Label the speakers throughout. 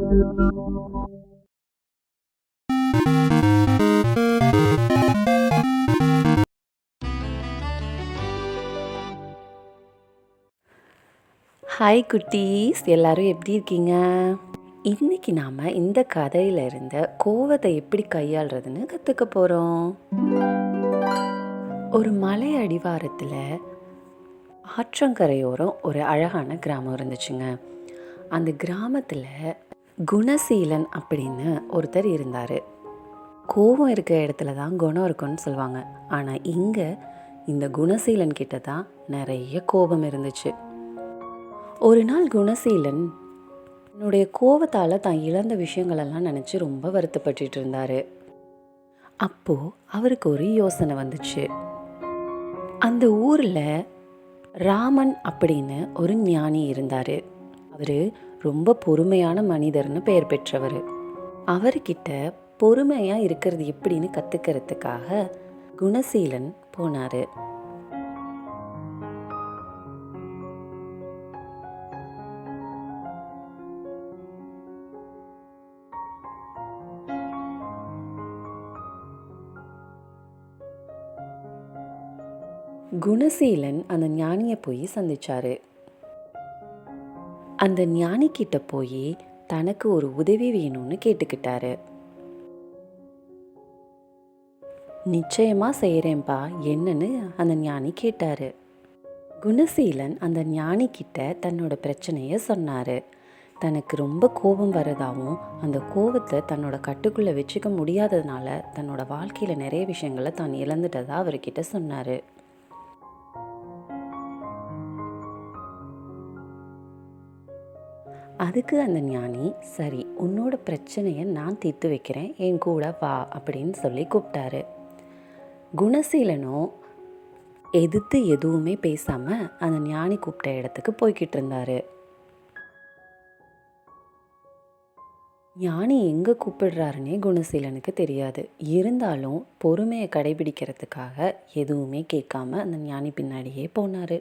Speaker 1: Hi குட்டீஸ், எல்லாரும் எப்படி இருக்கீங்க? இன்னைக்கு நாம் இந்த கதையில் இருந்த கோவத்தை எப்படி கையாளுறதுன்னு கற்றுக்க போகிறோம். ஒரு மலை அடிவாரத்தில் ஆற்றங்கரையோரம் ஒரு அழகான கிராமம் இருந்துச்சுங்க. அந்த கிராமத்தில் குணசீலன் அப்படின்னு ஒருத்தர் இருந்தார். கோவம் இருக்கிற இடத்துல தான் குணம் இருக்குன்னு சொல்லுவாங்க. ஆனால் இங்கே இந்த குணசீலன் கிட்ட தான் நிறைய கோபம் இருந்துச்சு. ஒரு நாள் குணசீலன் என்னுடைய கோவத்தால் தான் இழந்த விஷயங்களெல்லாம் நினச்சி ரொம்ப வருத்தப்பட்டு இருந்தார். அப்போது அவருக்கு ஒரு யோசனை வந்துச்சு. அந்த ஊரில் ராமன் அப்படின்னு ஒரு ஞானி இருந்தார். அவர் ரொம்ப பொறுமையான மனிதர்னு பெயர் பெற்றவர். அவர்கிட்ட பொறுமையாக இருக்கிறது எப்படின்னு கற்றுக்கிறதுக்காக குணசீலன் போனார். குணசீலன் அந்த ஞானியை போய் சந்திச்சாரு. அந்த ஞானிக்கிட்ட போய் தனக்கு ஒரு உதவி வேணும்னு கேட்டுக்கிட்டாரு. நிச்சயமா செய்கிறேன்பா, என்னன்னு அந்த ஞானி கேட்டாரு. குணசீலன் அந்த ஞானிக்கிட்ட தன்னோட பிரச்சனையை சொன்னாரு. தனக்கு ரொம்ப கோபம் வரதாகவும் அந்த கோபத்தை தன்னோட கட்டுக்குள்ளே வச்சுக்க முடியாததுனால தன்னோட வாழ்க்கையில் நிறைய விஷயங்களை தான் இழந்துட்டதா அவர்கிட்ட சொன்னார். அதுக்கு அந்த ஞானி, சரி, உன்னோட பிரச்சனையை நான் தீர்த்து வைக்கிறேன், என் கூட வா அப்படின்னு சொல்லி கூப்பிட்டாரு. குணசீலனும் எதிர்த்து எதுவுமே பேசாமல் அந்த ஞானி கூப்பிட்ட இடத்துக்கு போய்கிட்டு இருந்தாரு. ஞானி எங்கே கூப்பிடுறாருன்னே குணசீலனுக்கு தெரியாது. இருந்தாலும் பொறுமையை கடைபிடிக்கிறதுக்காக எதுவுமே கேட்காம அந்த ஞானி பின்னாடியே போனார்.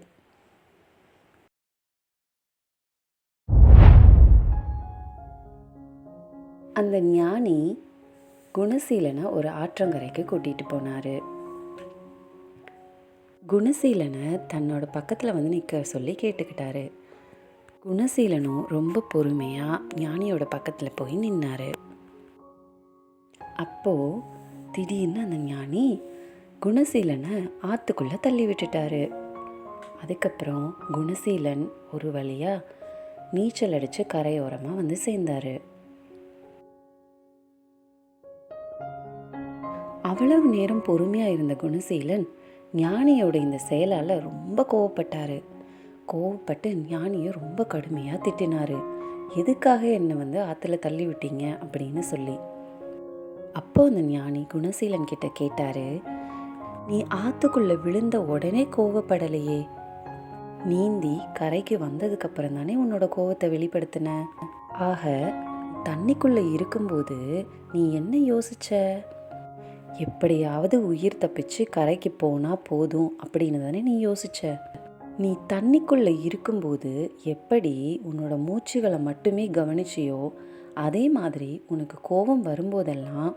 Speaker 1: அந்த ஞானி குணசீலனை ஒரு ஆற்றங்கரைக்கு கூட்டிகிட்டு போனார். குணசீலனை தன்னோட பக்கத்தில் வந்து நிற்க சொல்லி கேட்டுக்கிட்டாரு. குணசீலனும் ரொம்ப பொறுமையாக ஞானியோட பக்கத்தில் போய் நின்னார். அப்போது திடீர்னு அந்த ஞானி குணசீலனை ஆற்றுக்குள்ளே தள்ளி விட்டுட்டாரு. அதுக்கப்புறம் குணசீலன் ஒரு வழியாக நீச்சல் அடித்து கரையோரமாக வந்து சேர்ந்தார். அவ்வளவு நேரம் பொறுமையாக இருந்த குணசீலன் ஞானியோட இந்த செயலால் ரொம்ப கோவப்பட்டார். கோவப்பட்டு ஞானியை ரொம்ப கடுமையாக திட்டினார். எதுக்காக என்னை வந்து ஆற்றுல தள்ளி விட்டீங்க அப்படின்னு சொல்லி. அப்போ அந்த ஞானி குணசீலன் கிட்ட கேட்டார், நீ ஆற்றுக்குள்ளே விழுந்த உடனே கோவப்படலையே, நீந்தி கரைக்கு வந்ததுக்கப்புறம் தானே உன்னோட கோவத்தை வெளிப்படுத்தின. ஆக தண்ணிக்குள்ளே இருக்கும்போது நீ என்ன யோசிச்ச? எப்படியாவது உயிர் தப்பிச்சு கரைக்கு போனால் போதும் அப்படின்னு தானே நீ யோசிச்ச. நீ தண்ணிக்குள்ளே இருக்கும்போது எப்படி உன்னோட மூச்சுகளை மட்டுமே கவனிச்சியோ, அதே மாதிரி உனக்கு கோபம் வரும்போதெல்லாம்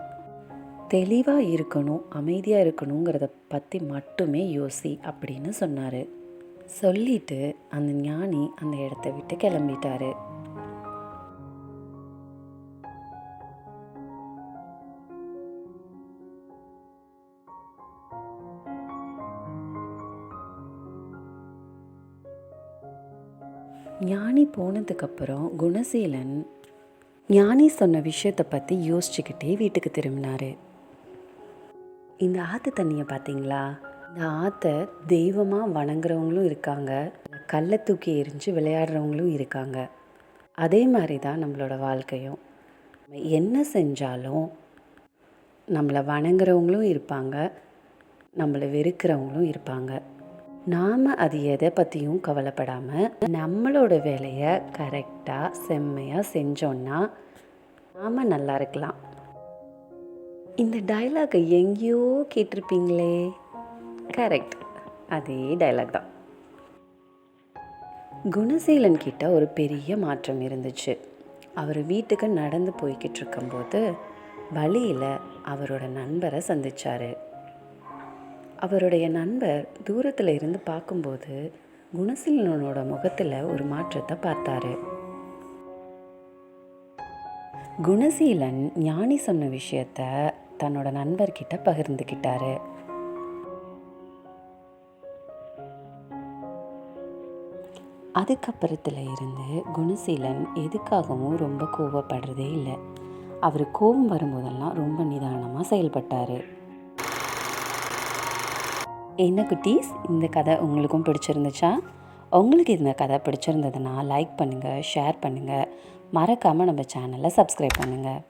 Speaker 1: தெளிவாக இருக்கணும், அமைதியாக இருக்கணுங்கிறத பற்றி மட்டுமே யோசி அப்படின்னு சொன்னார். சொல்லிட்டு அந்த ஞானி அந்த இடத்த விட்டு கிளம்பிட்டாரு. ஞானி போனதுக்கப்புறம் குணசீலன் ஞானி சொன்ன விஷயத்தை பற்றி யோசிச்சுக்கிட்டே வீட்டுக்கு திரும்பினார். இந்த ஆற்று தண்ணியை பார்த்தீங்களா? இந்த ஆற்றை தெய்வமாக வணங்குறவங்களும் இருக்காங்க, கல்லை தூக்கி எரிஞ்சு விளையாடுறவங்களும் இருக்காங்க. அதே மாதிரி தான் நம்மளோட வாழ்க்கையும். என்ன செஞ்சாலும் நம்மளை வணங்குறவங்களும் இருப்பாங்க, நம்மளை வெறுக்கிறவங்களும் இருப்பாங்க. நாம் அது எதை பற்றியும் கவலைப்படாமல் நம்மளோட வேலையை கரெக்டாக செம்மையாக செஞ்சோன்னா நாம் நல்லா இருக்கலாம். இந்த டைலாகை எங்கேயோ கேட்டிருப்பீங்களே? கரெக்ட், அதே டைலாக் தான். குணசீலன் கிட்ட ஒரு பெரிய மாற்றம் இருந்துச்சு. அவர் வீட்டுக்கு நடந்து போய்கிட்டு இருக்கும்போது வழியில் அவரோட நண்பரை சந்தித்தார். அவருடைய நண்பர் தூரத்தில் இருந்து பார்க்கும்போது குணசீலனோட முகத்தில் ஒரு மாற்றத்தை பார்த்தாரு. குணசீலன் ஞானி சொன்ன விஷயத்த தன்னோட நண்பர்கிட்ட பகிர்ந்துக்கிட்டாரு. அதுக்கப்புறத்தில் இருந்து குணசீலன் எதுக்காகவும் ரொம்ப கோவப்படுறதே இல்லை. அவர் கோபம் வரும்போதெல்லாம் ரொம்ப நிதானமாக செயல்பட்டார். என்ன குட்டீஸ், இந்த கதை உங்களுக்கும் பிடிச்சிருந்துச்சா? உங்களுக்கு இந்த கதை பிடிச்சிருந்ததுன்னா லைக் பண்ணுங்கள், ஷேர் பண்ணுங்கள், மறக்காமல் நம்ம சேனலை சப்ஸ்கிரைப் பண்ணுங்கள்.